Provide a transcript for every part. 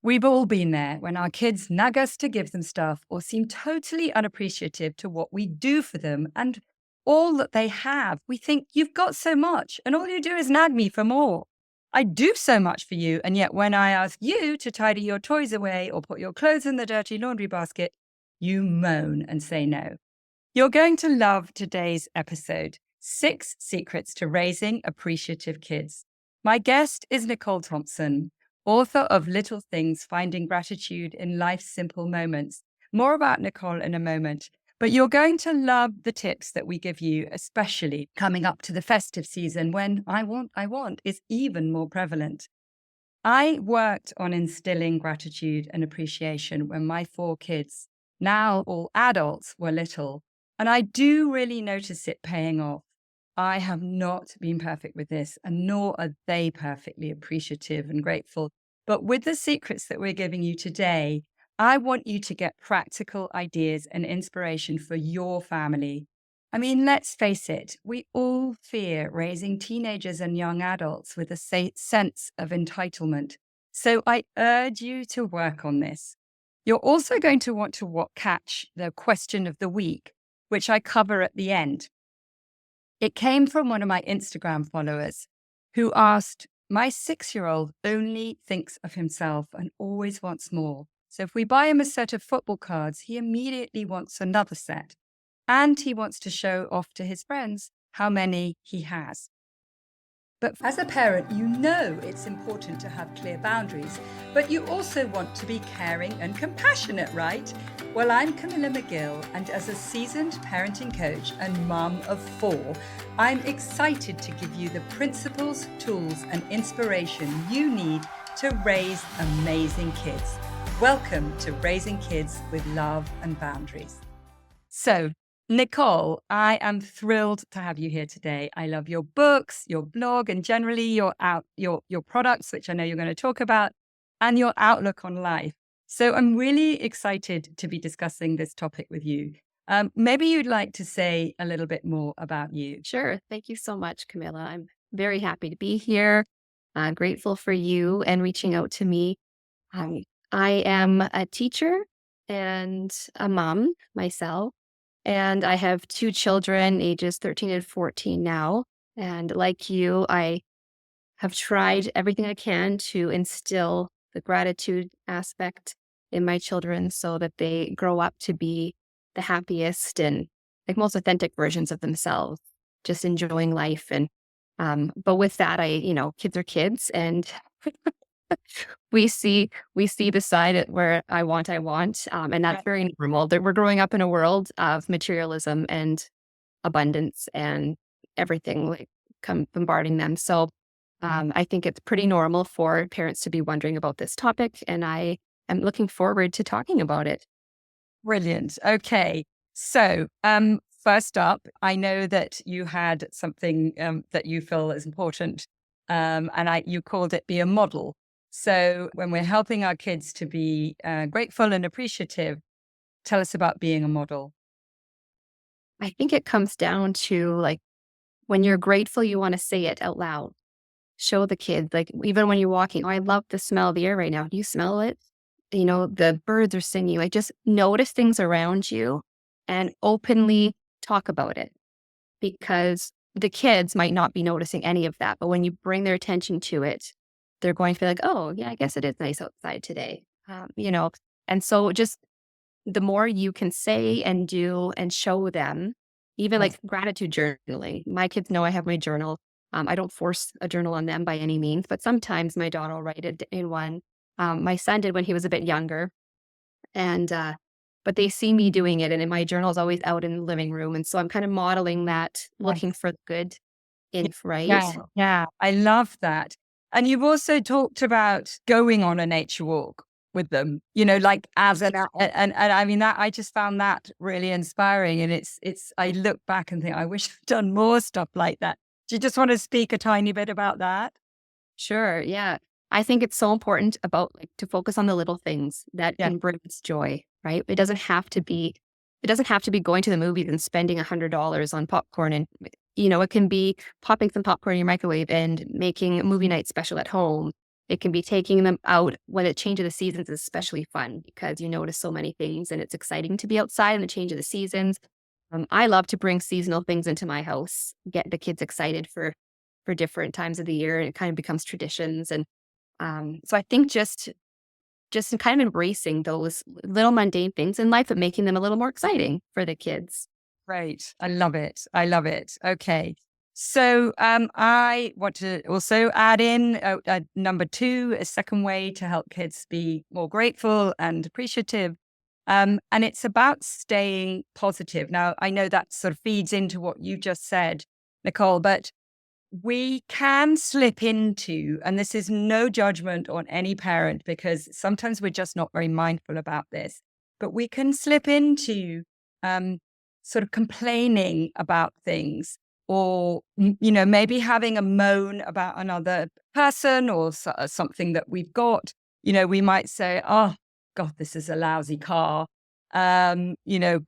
We've all been there when our kids nag us to give them stuff or seem totally unappreciative to what we do for them and all that they have. We think, you've got so much, and all you do is nag me for more. I do so much for you, and yet when I ask you to tidy your toys away or put your clothes in the dirty laundry basket, you moan and say no. You're going to love today's episode, 6 Secrets to Raising Appreciative Kids. My guest is Nicole Thompson, author of Little Things, Finding Gratitude in Life's Simple Moments. More about Nicole in a moment, but you're going to love the tips that we give you, especially coming up to the festive season when I want is even more prevalent. I worked on instilling gratitude and appreciation when my 4 kids, now all adults, were little. And I do really notice it paying off. I have not been perfect with this, and nor are they perfectly appreciative and grateful. But with the secrets that we're giving you today, I want you to get practical ideas and inspiration for your family. I mean, let's face it, we all fear raising teenagers and young adults with a sense of entitlement. So I urge you to work on this. You're also going to want to catch the question of the week, which I cover at the end. It came from one of my Instagram followers who asked, my 6-year-old only thinks of himself and always wants more. So if we buy him a set of football cards, he immediately wants another set. And he wants to show off to his friends how many he has. But as a parent, you know it's important to have clear boundaries, but you also want to be caring and compassionate, right? Well, I'm Camilla McGill, and as a seasoned parenting coach and mum of 4, I'm excited to give you the principles, tools, and inspiration you need to raise amazing kids. Welcome to Raising Kids with Love and Boundaries. So, Nicole, I am thrilled to have you here today. I love your books, your blog, and generally your products, which I know you're going to talk about, and your outlook on life. So I'm really excited to be discussing this topic with you. Maybe you'd like to say a little bit more about you. Sure. Thank you so much, Camilla. I'm very happy to be here. I'm grateful for you and reaching out to me. I am a teacher and a mom myself, and I have 2 children, ages 13 and 14 now. And like you, I have tried everything I can to instill the gratitude aspect in my children so that they grow up to be the happiest and like most authentic versions of themselves, just enjoying life. And but with that, kids are kids, and we see the side where I want, and that's very normal. That we're growing up in a world of materialism and abundance and everything like come bombarding them. So I think it's pretty normal for parents to be wondering about this topic, and I am looking forward to talking about it. Brilliant. Okay. So, first up, I know that you had something that you feel is important, and you called it be a model. So, when we're helping our kids to be grateful and appreciative, tell us about being a model. I think it comes down to like when you're grateful, you want to say it out loud. Show the kids, like even when you're walking, oh, I love the smell of the air right now. Do you smell it? The birds are singing. Like just notice things around you and openly talk about it, because the kids might not be noticing any of that. But when you bring their attention to it, they're going to be like, oh, yeah, I guess it is nice outside today. And so just the more you can say and do and show them, even like gratitude journaling. My kids know I have my journal. I don't force a journal on them by any means, but sometimes my daughter will write it in one. My son did when he was a bit younger, and but they see me doing it, and my journal is always out in the living room, and so I'm kind of modeling that, looking for the good in right. Yeah, I love that. And you've also talked about going on a nature walk with them, like as and I mean that I just found that really inspiring. And I look back and think, I wish I'd done more stuff like that. Do you just want to speak a tiny bit about that? Sure, yeah. I think it's so important about like to focus on the little things that Yeah. can bring us joy, right? It doesn't have to be going to the movies and spending $100 on popcorn, and it can be popping some popcorn in your microwave and making a movie night special at home It can be taking them out when it changes the seasons is especially fun because you notice so many things and it's exciting to be outside in the change of the seasons. I love to bring seasonal things into my house, get the kids excited for different times of the year, and it kind of becomes traditions. And so I think just in kind of embracing those little mundane things in life, but making them a little more exciting for the kids. Great. I love it. I love it. Okay. So I want to also add in number two, a second way to help kids be more grateful and appreciative. And it's about staying positive. Now, I know that sort of feeds into what you just said, Nicole, but we can slip into, and this is no judgment on any parent because sometimes we're just not very mindful about this, but we can slip into um, sort of complaining about things or, maybe having a moan about another person or something that we've got. We might say, oh, God, this is a lousy car. I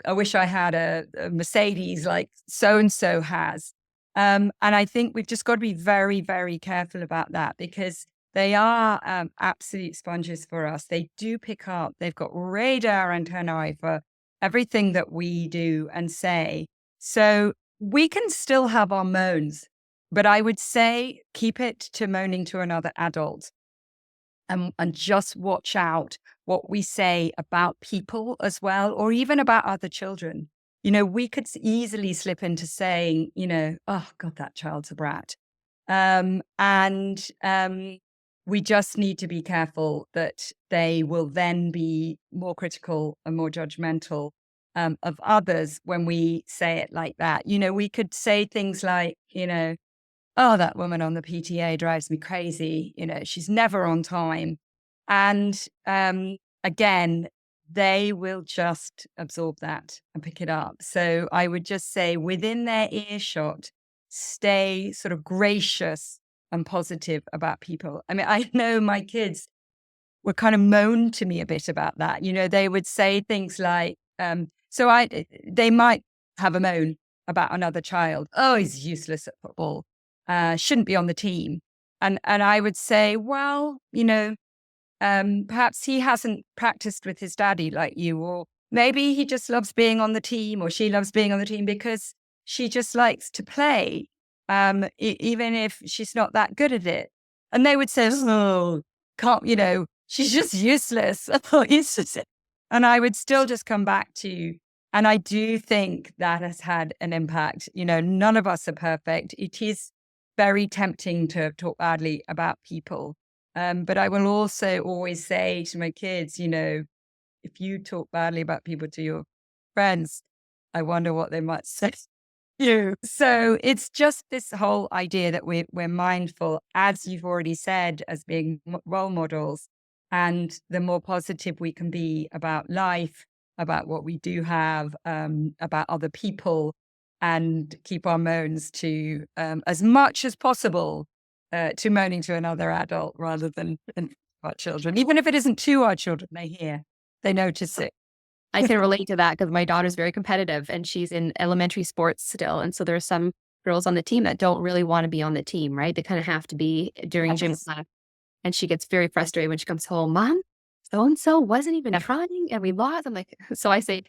wish I had a Mercedes like so and so has. And I think we've just got to be very, very careful about that because they are absolute sponges for us. They do pick up, they've got radar antennae for everything that we do and say. So we can still have our moans, but I would say keep it to moaning to another adult and just watch out what we say about people as well, or even about other children. We could easily slip into saying, oh God, that child's a brat. And we just need to be careful that they will then be more critical and more judgmental of others when we say it like that. We could say things like, oh, that woman on the PTA drives me crazy. She's never on time. And again, they will just absorb that and pick it up. So I would just say within their earshot, stay sort of gracious and positive about people. I mean, I know my kids would kind of moan to me a bit about that. They would say things like, they might have a moan about another child. Oh, he's useless at football. Shouldn't be on the team. And I would say, well, perhaps he hasn't practiced with his daddy like you, or maybe he just loves being on the team, or she loves being on the team because she just likes to play, even if she's not that good at it. And they would say, oh, can't, she's just useless. Oh, useless. And I would still just come back to, and I do think that has had an impact. None of us are perfect. It is very tempting to talk badly about people. But I will also always say to my kids, if you talk badly about people to your friends, I wonder what they might say to you. So it's just this whole idea that we're mindful, as you've already said, as being role models. And the more positive we can be about life, about what we do have, about other people, and keep our moans to as much as possible to moaning to another adult rather than our children. Even if it isn't to our children, they notice it. I can relate to that because my daughter's very competitive and she's in elementary sports still. And so there are some girls on the team that don't really want to be on the team, right? They kind of have to be during gym class. And she gets very frustrated when she comes home. Mom, so-and-so wasn't even trying and we lost. I'm like, so I say,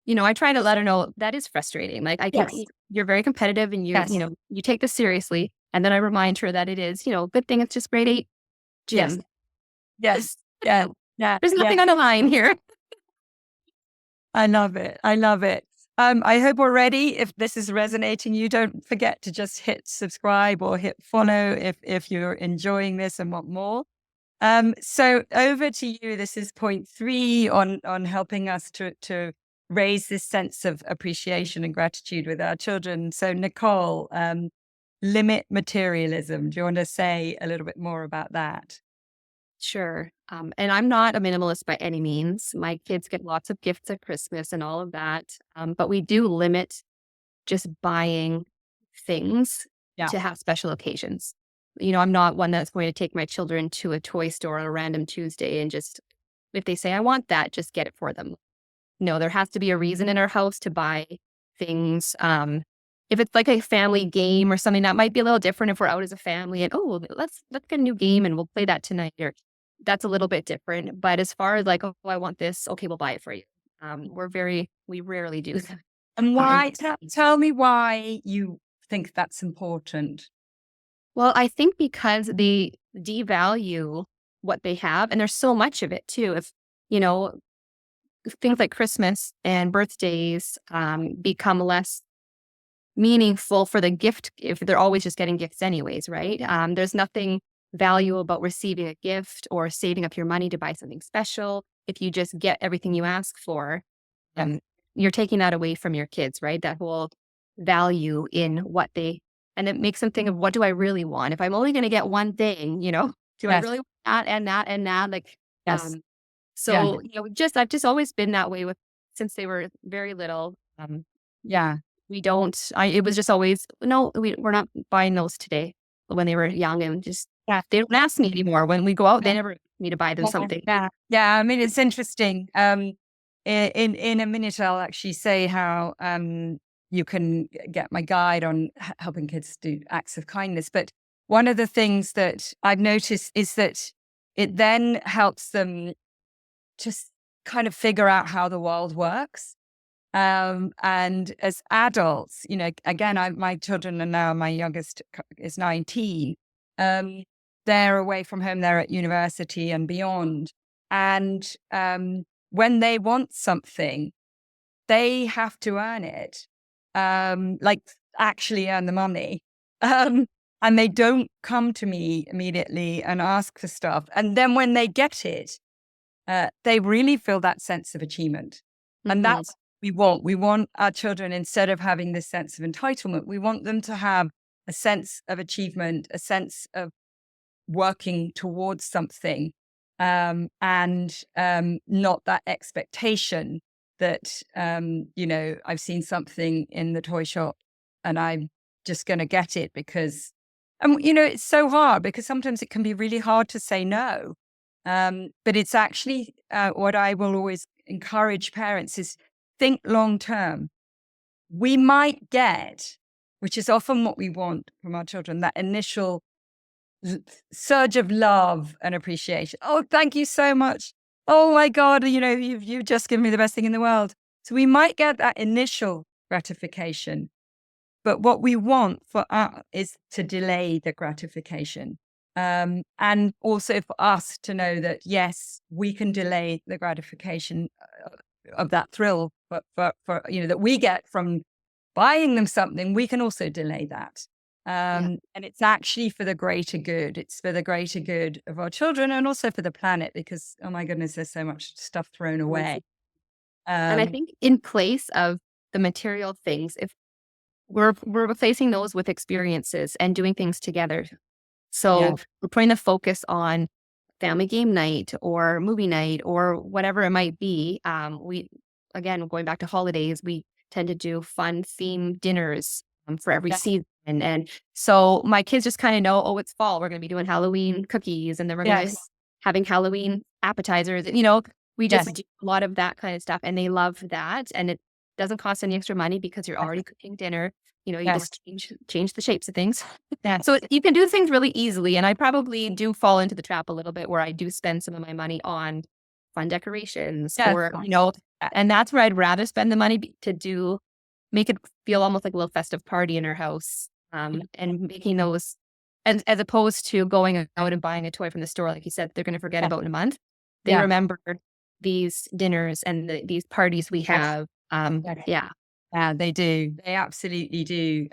I try to let her know that is frustrating. Like I can, you're very competitive and you take this seriously. And then I remind her that it is, good thing it's just grade 8 gym. Yes. Yeah. Yeah. There's nothing on the line here. I love it. I love it. I hope already, if this is resonating, you don't forget to just hit subscribe or hit follow if you're enjoying this and want more. So over to you. This is point 3 on helping us to raise this sense of appreciation and gratitude with our children. So Nicole, limit materialism. Do you want to say a little bit more about that? Sure. And I'm not a minimalist by any means. My kids get lots of gifts at Christmas and all of that. But we do limit just buying things to have special occasions. I'm not one that's going to take my children to a toy store on a random Tuesday and just, if they say, I want that, just get it for them. No, there has to be a reason in our house to buy things. if it's like a family game or something, that might be a little different if we're out as a family and, oh, let's get a new game and we'll play that tonight. Or that's a little bit different. But as far as like, oh, I want this, okay, we'll buy it for you. We rarely do that. And Um, why? Tell me why you think that's important. well, I think because they devalue what they have, and there's so much of it too. If you know things like Christmas and birthdays become less meaningful for the gift if they're always just getting gifts anyways, right? There's nothing valuable about receiving a gift or saving up your money to buy something special. If you just get everything you ask for, Yes. you're taking that away from your kids, right? That whole value in what they, and it makes them think of what do I really want? If I'm only going to get one thing, do I Yes. really want that and that and that? Like, Yes. um, Yeah. so, I've just always been that way with since they were very little. Yeah. We don't it was just always, "No, we're not buying those today," when they were young and just Yeah. they don't ask me anymore. When we go out, they Yeah. never ask me to buy them Yeah. something. Yeah. Yeah. I mean, it's interesting. In a minute, I'll actually say how you can get my guide on helping kids do acts of kindness. But one of the things that I've noticed is that it then helps them just kind of figure out how the world works. And as adults, again, my children are now, my youngest is 19. Um, they're away from home, they're at university and beyond. And when they want something, they have to earn it, like actually earn the money. Um, and they don't come to me immediately and ask for stuff. And then when they get it, they really feel that sense of achievement. And Mhm. that's what we want. We want our children, instead of having this sense of entitlement, we want them to have a sense of achievement, a sense of working towards something, and not that expectation that, I've seen something in the toy shop and I'm just going to get it because, it's so hard because sometimes it can be really hard to say no. But it's actually what I will always encourage parents is think long term. We might get, which is often what we want from our children, that initial l- surge of love and appreciation. Oh, thank you so much. Oh my God, you've just given me the best thing in the world. So we might get that initial gratification, but what we want for us is to delay the gratification. And also for us to know that, yes, we can delay the gratification of that thrill, but that we get from buying them something, we can also delay that. Yeah. And it's actually for the greater good. It's for the greater good of our children and also for the planet because, oh my goodness, there's so much stuff thrown Yes. away. And I Um, think in place of the material things, if we're replacing those with experiences and doing things together. yeah. So we're putting the focus on family game night or movie night or whatever it might be. We again going back to holidays, we tend to do fun themed dinners for every Yeah. season. And so my kids just kind of know, oh, it's fall. We're going to be doing Halloween cookies, and then we're going to Yes. having Halloween appetizers. We just Yes. do a lot of that kind of stuff, and they love that. And it doesn't cost any extra money because you're Yes. already cooking dinner. You Yes. just change the shapes of things. Yes. So you can do things really easily, and I probably do fall into the trap a little bit where I do spend some of my money on fun decorations Yes. or, and that's where I'd rather spend the money to make it feel almost like a little festive party in our house, and making those, and as opposed to going out and buying a toy from the store, like you said, they're going to forget Yeah. about in a month. They Yeah. remember these dinners and these parties we Yes. have. Yes. Yeah. Yeah, they do. They absolutely do.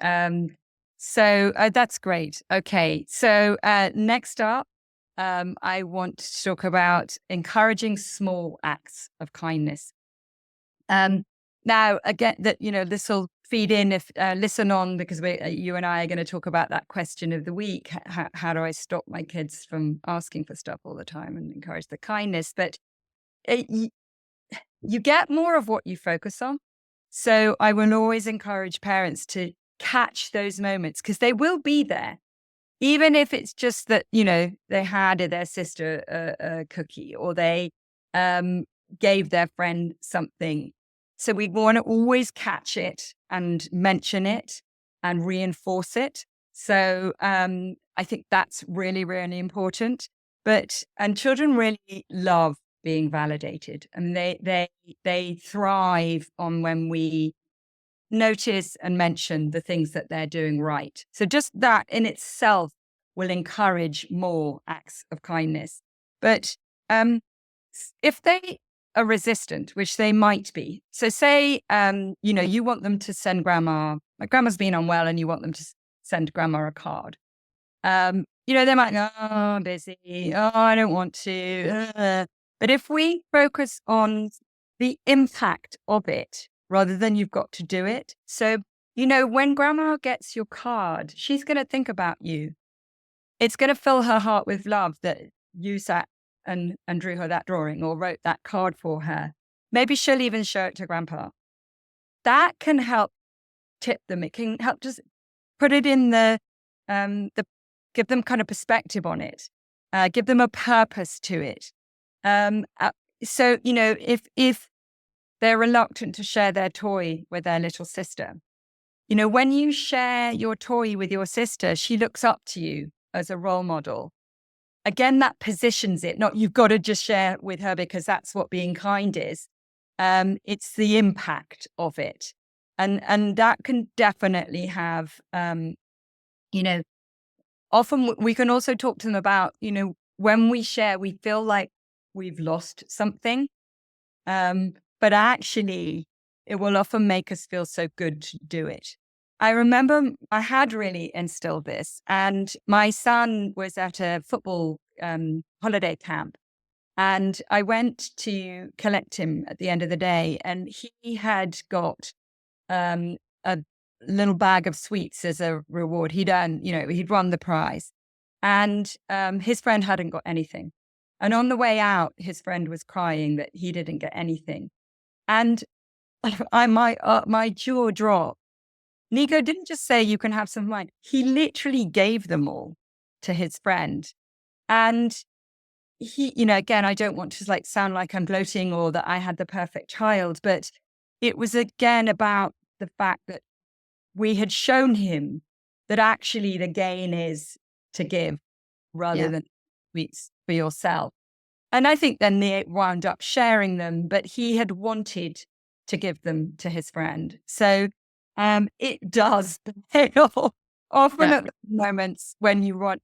So that's great. Okay. So next up, I want to talk about encouraging small acts of kindness. Um, Now, again, this will feed in if listen on because you and I are going to talk about that question of the week. How do I stop my kids from asking for stuff all the time and encourage the kindness? But y- you get more of what you focus on. So I will always encourage parents to catch those moments because they will be there. Even if it's just that, they had their sister a cookie or they um, gave their friend something. So we want to always catch it and mention it. and reinforce it. So I think that's really, really important. And children really love being validated, and they thrive on when we notice and mention the things that they're doing right. So just that in itself will encourage more acts of kindness. But if they are resistant, which they might be, so say you want them to send grandma. My grandma's been unwell, and you want them to send grandma a card. They might go, "Oh, I'm busy. Oh, I don't want to." But if we focus on the impact of it rather than you've got to do it. So, when grandma gets your card, she's going to think about you. It's going to fill her heart with love that you sat and drew her that drawing or wrote that card for her. Maybe she'll even show it to grandpa. That can help tip them. It can help just put it in the give them kind of perspective on it, give them a purpose to it. So, if they're reluctant to share their toy with their little sister, when you share your toy with your sister, she looks up to you as a role model. Again, that positions it, not you've got to just share with her because that's what being kind is. It's the impact of it. And that can definitely have, often we can also talk to them about, when we share, we feel like we've lost something. But actually, it will often make us feel so good to do it. I remember I had really instilled this, and my son was at a football holiday camp, and I went to collect him at the end of the day, and he had got a little bag of sweets as a reward. He'd won the prize, and his friend hadn't got anything. And on the way out, his friend was crying that he didn't get anything. And my jaw dropped. Nico didn't just say you can have some of mine. He literally gave them all to his friend. And he, again, I don't want to sound like I'm gloating or that I had the perfect child, but it was again about the fact that we had shown him that actually the gain is to give rather than sweets for yourself. And I think then they wound up sharing them, but he had wanted to give them to his friend. So it does pay off often at the moments when you are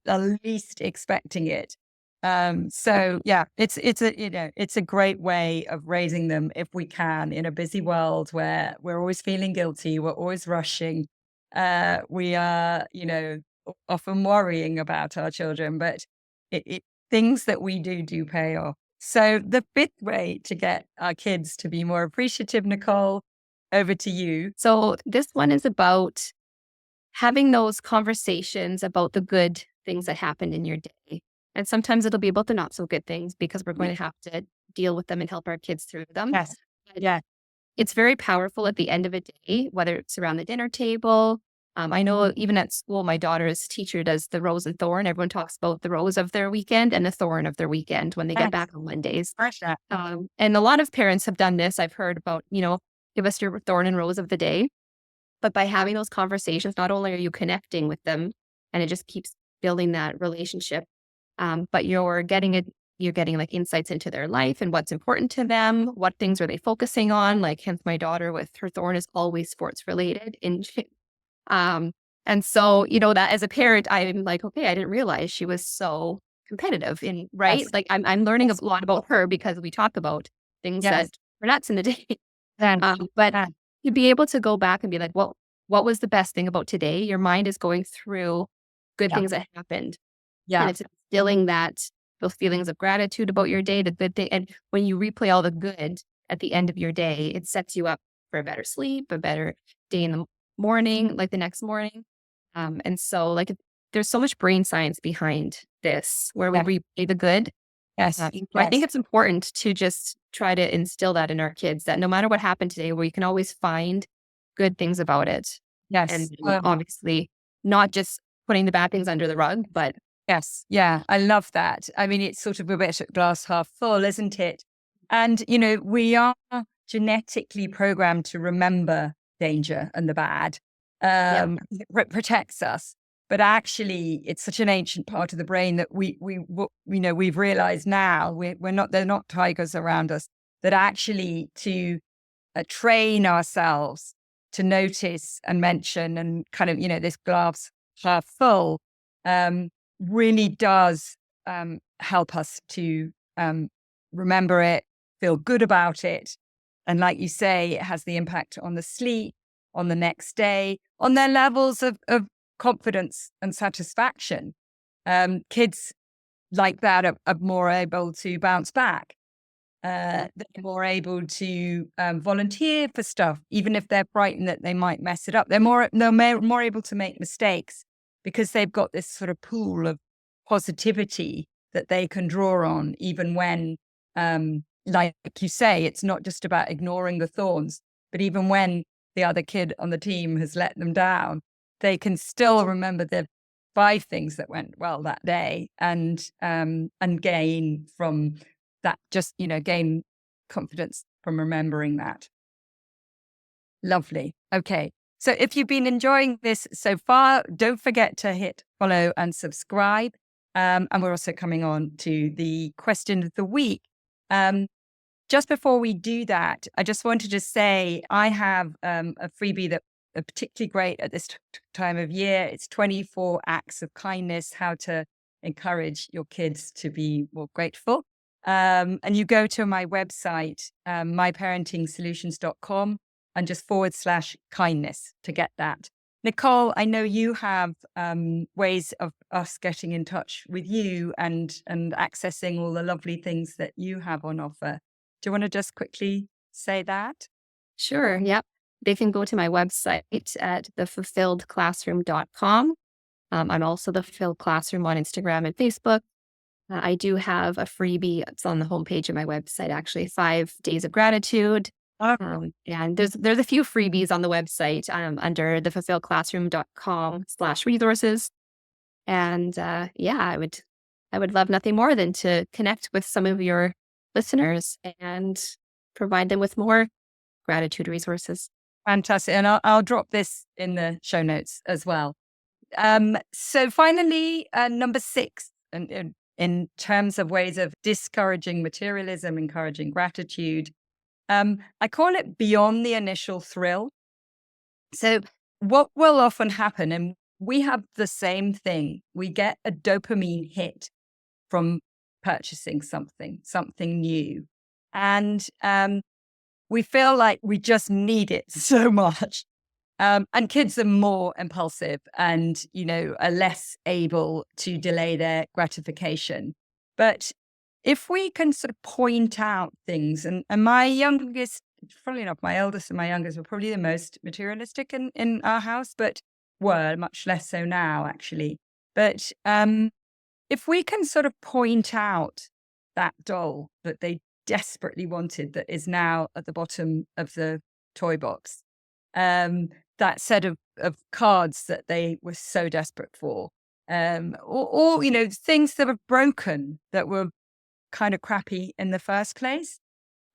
least expecting it. So yeah, it's a great way of raising them if we can in a busy world where we're always feeling guilty, we're always rushing, we are often worrying about our children, but things that we do pay off. So the fifth way to get our kids to be more appreciative, Nicole, over to you. So this one is about having those conversations about the good things that happened in your day. And sometimes it'll be about the not so good things because we're going to have to deal with them and help our kids through them. Yes. Yeah. It's very powerful at the end of a day, whether it's around the dinner table. I know even at school, my daughter's teacher does the rose and thorn. Everyone talks about the rose of their weekend and the thorn of their weekend when they get back on Mondays. And a lot of parents have done this. I've heard about, give us your thorn and rose of the day. But by having those conversations, not only are you connecting with them and it just keeps building that relationship, but you're getting insights into their life and what's important to them. What things are they focusing on? Hence my daughter with her thorn is always sports related. And so, that as a parent, I'm like, okay, I didn't realize she was so competitive right? Yes. I'm learning a lot about her because we talk about things that were nuts in the day. But to be able to go back and be like, well, what was the best thing about today? Your mind is going through good things that happened. Yeah. And it's instilling those feelings of gratitude about your day, the good thing. And when you replay all the good at the end of your day, it sets you up for a better sleep, a better day in the morning, the next morning. And so there's so much brain science behind this where we replay the good. Yes. I think it's important to just try to instill that in our kids that no matter what happened today, we can always find good things about it. Yes. And obviously not just putting the bad things under the rug, but yes. Yeah. I love that. I mean, it's sort of a bit glass half full, isn't it? And, we are genetically programmed to remember danger and the bad. Yeah. protects us. But actually, it's such an ancient part of the brain that we've realized now they're not tigers around us. That actually to train ourselves to notice and mention and kind of this glass half full um, really does help us to remember it, feel good about it, and like you say, it has the impact on the sleep, on the next day, on their levels of confidence and satisfaction. Kids like that are more able to bounce back. They're more able to volunteer for stuff, even if they're frightened that they might mess it up. They're more able to make mistakes because they've got this sort of pool of positivity that they can draw on, even when, like you say, it's not just about ignoring the thorns, but even when the other kid on the team has let them down, they can still remember the 5 things that went well that day and gain from that, just, gain confidence from remembering that. Lovely. Okay. So if you've been enjoying this so far, don't forget to hit follow and subscribe. And we're also coming on to the question of the week. Just before we do that, I just wanted to say I have a freebie that are particularly great at this time of year. It's 24 acts of kindness, how to encourage your kids to be more grateful. And you go to my website, myparentingsolutions.com, and just /kindness to get that. Nicole, I know you have ways of us getting in touch with you and accessing all the lovely things that you have on offer. Do you want to just quickly say that? Sure. Yep. They can go to my website at thefulfilledclassroom.com. I'm also the Fulfilled Classroom on Instagram and Facebook. I do have a freebie. It's on the homepage of my website, actually, 5 days of gratitude. And there's a few freebies on the website under thefulfilledclassroom.com/resources. And yeah, I would love nothing more than to connect with some of your listeners and provide them with more gratitude resources. Fantastic. And I'll drop this in the show notes as well. So finally, number 6, and in terms of ways of discouraging materialism, encouraging gratitude, I call it beyond the initial thrill. So what will often happen, and we have the same thing, we get a dopamine hit from purchasing something new. And we feel like we just need it so much. And kids are more impulsive and, are less able to delay their gratification. But if we can sort of point out things, and my youngest, funnily enough, my eldest and my youngest were probably the most materialistic in our house, but were much less so now, actually. But if we can sort of point out that doll that they desperately wanted that is now at the bottom of the toy box, that set of cards that they were so desperate for, or things that are broken that were kind of crappy in the first place.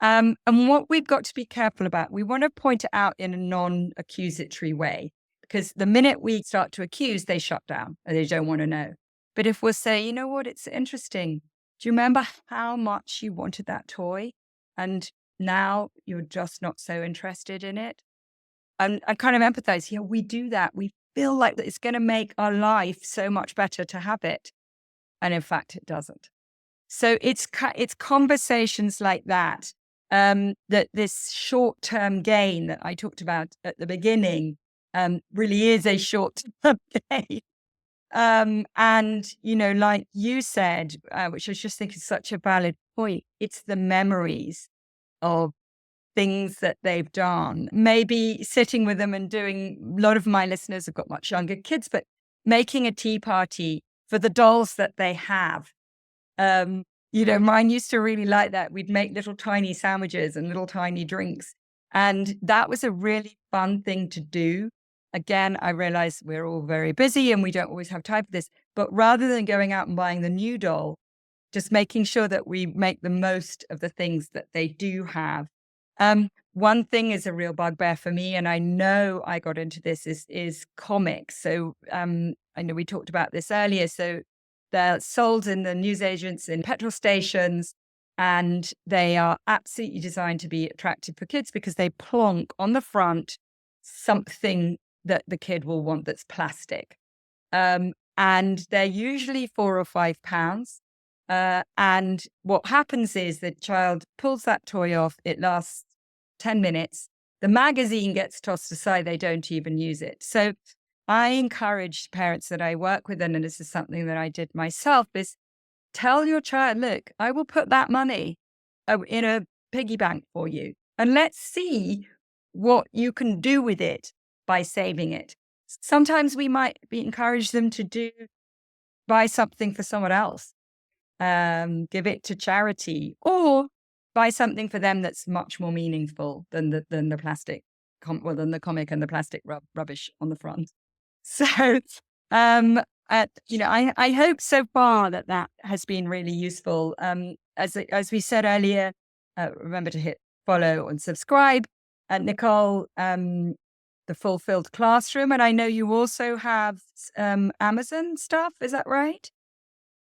And what we've got to be careful about, we want to point it out in a non-accusatory way, because the minute we start to accuse, they shut down and they don't want to know. But if we'll say, you know what, it's interesting. Do you remember how much you wanted that toy? And now you're just not so interested in it. And I kind of empathize. Yeah, we do that. We feel like it's going to make our life so much better to have it. And in fact, it doesn't. So it's conversations like that, that this short-term gain that I talked about at the beginning really is a short-term gain. And, like you said, which I just think is such a valid point, it's the memories of things that they've done. Maybe sitting with them and doing, a lot of my listeners have got much younger kids, but making a tea party for the dolls that they have. Mine used to really like that. We'd make little tiny sandwiches and little tiny drinks. And that was a really fun thing to do. Again, I realize we're all very busy and we don't always have time for this. But rather than going out and buying the new doll, just making sure that we make the most of the things that they do have One thing is a real bugbear for me, and I know I got into this is comics. So I know we talked about this earlier. So they're sold in the newsagents, in petrol stations, and they are absolutely designed to be attractive for kids because they plonk on the front something that the kid will want that's plastic. And they're usually £4 or £5. And what happens is the child pulls that toy off, it lasts 10 minutes. The magazine gets tossed aside, they don't even use it. So I encourage parents that I work with, and this is something that I did myself, is tell your child, look, I will put that money in a piggy bank for you, and let's see what you can do with it by saving it. Sometimes we might encourage them to buy something for someone else, give it to charity, or buy something for them that's much more meaningful than the plastic, than the comic and the plastic rubbish on the front. So, I hope so far that has been really useful. As we said earlier, remember to hit follow and subscribe. Nicole, the Fulfilled Classroom, and I know you also have Amazon stuff. Is that right?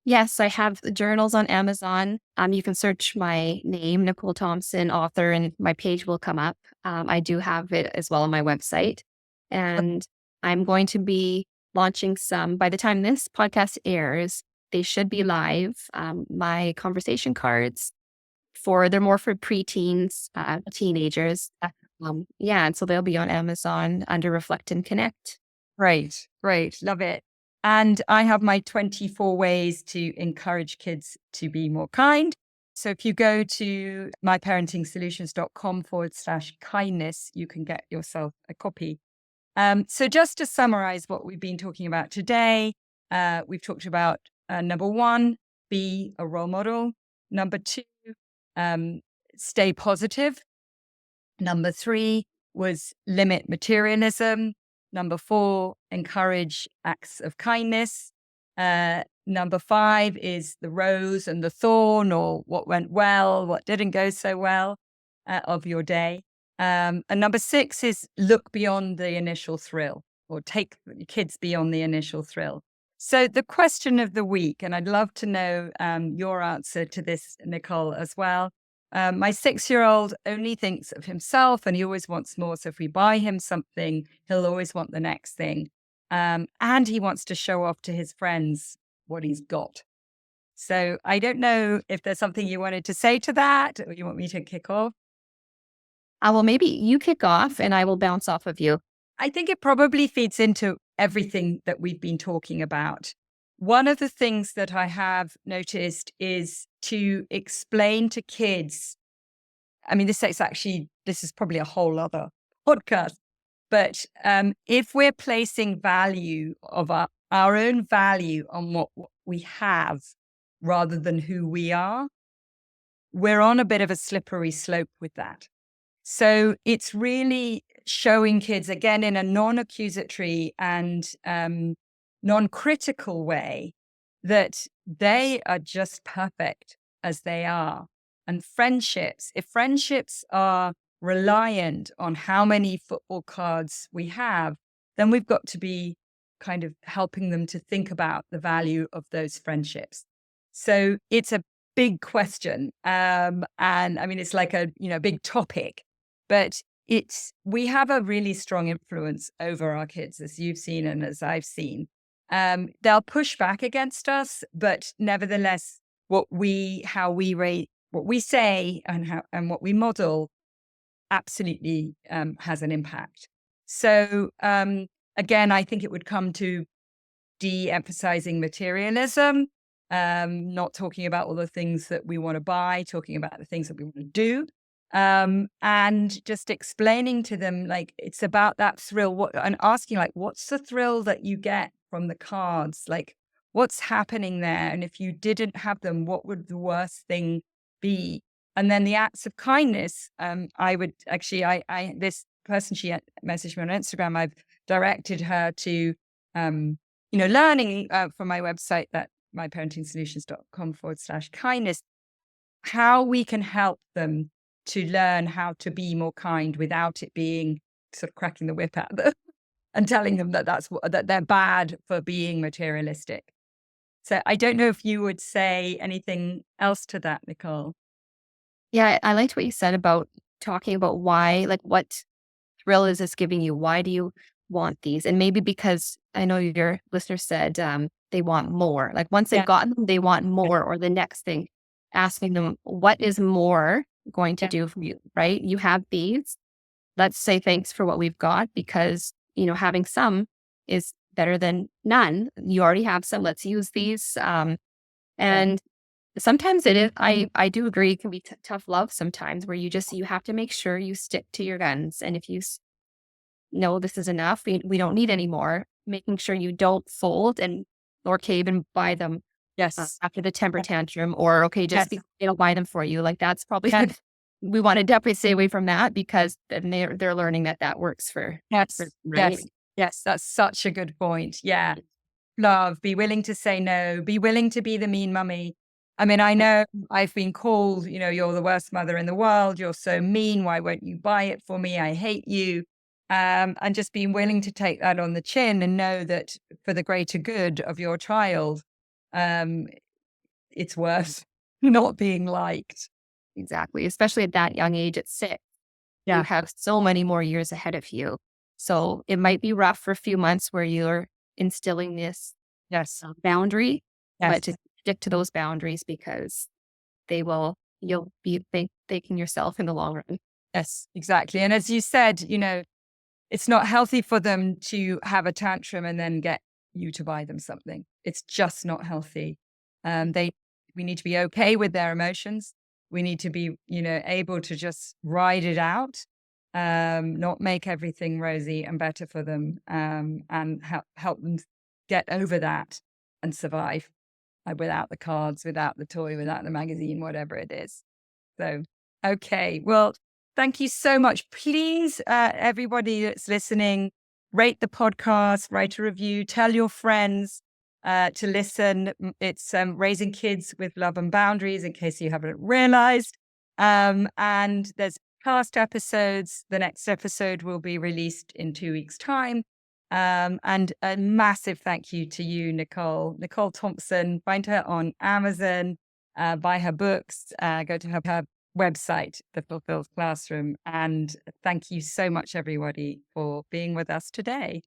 Yes, I have the journals on Amazon. You can search my name, Nicole Thompson, author, and my page will come up. I do have it as well on my website. And I'm going to be launching some, by the time this podcast airs, they should be live. My conversation cards they're more for preteens, teenagers. Yeah, and so they'll be on Amazon under Reflect and Connect. Great, great. Love it. And I have my 24 ways to encourage kids to be more kind. So if you go to myparentingsolutions.com/kindness, you can get yourself a copy. So just to summarize what we've been talking about today, we've talked about number one, be a role model. Number two, stay positive. Number three was limit materialism. Number four, encourage acts of kindness. Number five is the rose and the thorn, or what went well, what didn't go so well of your day. And number six is look beyond the initial thrill, or take kids beyond the initial thrill. So the question of the week, and I'd love to know your answer to this, Nicole, as well. My 6-year-old only thinks of himself and he always wants more. So if we buy him something, he'll always want the next thing. And he wants to show off to his friends what he's got. So I don't know if there's something you wanted to say to that, or you want me to kick off. Well, maybe you kick off and I will bounce off of you. I think it probably feeds into everything that we've been talking about. One of the things that I have noticed is to explain to kids. I mean, this is probably a whole other podcast, but if we're placing value of our own value on what we have rather than who we are, we're on a bit of a slippery slope with that. So it's really showing kids, again, in a non-accusatory and non-critical way, that they are just perfect as they are. And if friendships are reliant on how many football cards we have, then we've got to be kind of helping them to think about the value of those friendships. So it's a big question. And I mean, it's like a big topic, but we have a really strong influence over our kids, as you've seen and as I've seen. They'll push back against us, but nevertheless, what we say and what we model absolutely has an impact. So again, I think it would come to de-emphasizing materialism, not talking about all the things that we want to buy, talking about the things that we want to do. And just explaining to them, like, it's about that thrill, and asking, like, what's the thrill that you get from the cards? Like, what's happening there? And if you didn't have them, what would the worst thing be? And then the acts of kindness, I would actually, this person, she messaged me on Instagram, I've directed her to, learning from my website, that myparentingsolutions.com/kindness, how we can help them to learn how to be more kind without it being sort of cracking the whip at them and telling them that that they're bad for being materialistic. So I don't know if you would say anything else to that, Nicole. Yeah, I liked what you said about talking about why, like what thrill is this giving you? Why do you want these? And maybe because I know your listener said they want more. Like once they've Yeah, gotten them, they want more or the next thing. Asking them, what is more going to yeah, do for you, right? You have these. Let's say thanks for what we've got because, having some is better than none. You already have some. Let's use these. yeah. And sometimes it is, I do agree, it can be tough love sometimes where you have to make sure you stick to your guns. And if you know this is enough, we don't need any more, making sure you don't fold and or cave and buy them Yes, after the temper tantrum or, okay, just yes, because they don't buy them for you. Like that's probably, yes, we want to definitely stay away from that because then they're learning that works for yes, right. yes, yes. That's such a good point. Yeah. Love, be willing to say no, be willing to be the mean mummy. I mean, I know I've been called, you're the worst mother in the world. You're so mean. Why won't you buy it for me? I hate you. And just being willing to take that on the chin and know that for the greater good of your child, um, it's worth not being liked. Exactly. Especially at that young age at 6. You Yeah. have so many more years ahead of you. So it might be rough for a few months where you're instilling this Yes. boundary, but Yes. to stick to those boundaries because you'll be thanking yourself in the long run. Yes, exactly. And as you said, it's not healthy for them to have a tantrum and then get you to buy them something. It's just not healthy. We need to be okay with their emotions. We need to be, able to just ride it out, not make everything rosy and better for them, and help them get over that and survive without the cards, without the toy, without the magazine, whatever it is. So, okay. Well, thank you so much. Please, everybody that's listening, rate the podcast, write a review, tell your friends to listen. It's Raising Kids with Love and Boundaries, in case you haven't realized. And there's past episodes. The next episode will be released in 2 weeks' time. And a massive thank you to you, Nicole Thompson. Find her on Amazon, buy her books, go to her website, The Fulfilled Classroom. And thank you so much, everybody, for being with us today.